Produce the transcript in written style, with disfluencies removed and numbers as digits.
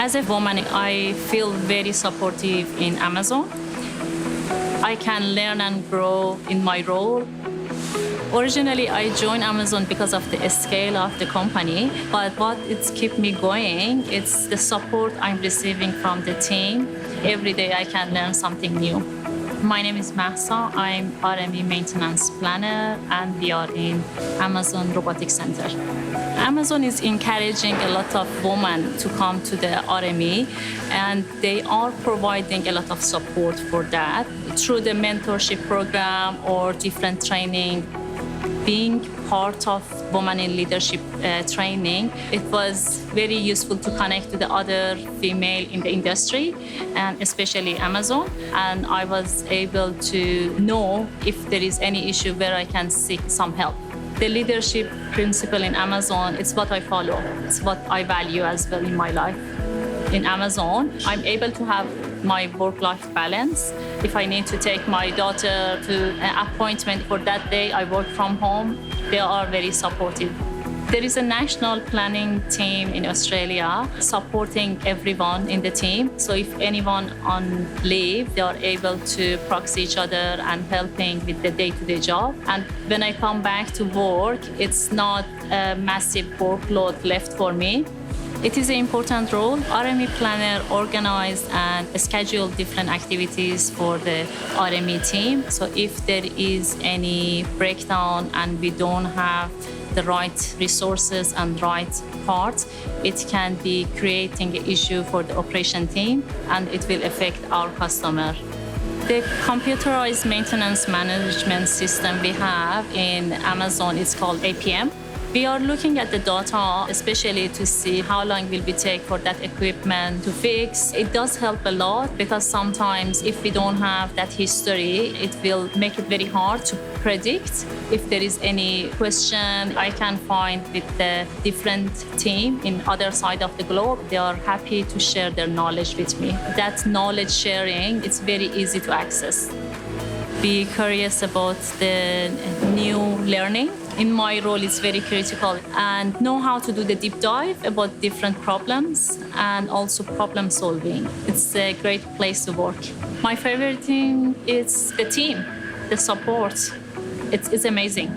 As a woman, I feel very supportive in Amazon. I can learn and grow in my role. Originally, I joined Amazon because of the scale of the company, but what it's kept me going, it's the support I'm receiving from the team. Every day I can learn something new. My name is Mahsa. I'm RME maintenance planner, and we are in Amazon Robotics Center. Amazon is encouraging a lot of women to come to the RME, and they are providing a lot of support for that through the mentorship program or different training. Being part of Women in Leadership training, it was very useful to connect to the other female in the industry, and especially Amazon. And I was able to know if there is any issue where I can seek some help. The leadership principle in Amazon, it's what I follow. It's what I value as well in my life. In Amazon, I'm able to have my work-life balance. If I need to take my daughter to an appointment for that day, I work from home. They are very supportive. There is a national planning team in Australia supporting everyone in the team. So if anyone on leave, they are able to proxy each other and helping with the day-to-day job. And when I come back to work, it's not a massive workload left for me. It is an important role. RME planner organize and schedule different activities for the RME team. So if there is any breakdown and we don't have the right resources and right parts, it can be creating an issue for the operation team, and it will affect our customer. The computerized maintenance management system we have in Amazon is called APM. We are looking at the data, especially to see how long will it take for that equipment to fix. It does help a lot because sometimes if we don't have that history, it will make it very hard to predict. If there is any question I can find with the different team in other side of the globe, they are happy to share their knowledge with me. That knowledge sharing, it's very easy to access. Be curious about the new learning. In my role, it's very critical, and know how to do the deep dive about different problems and also problem solving. It's a great place to work. My favorite thing is the team, the support. It's amazing.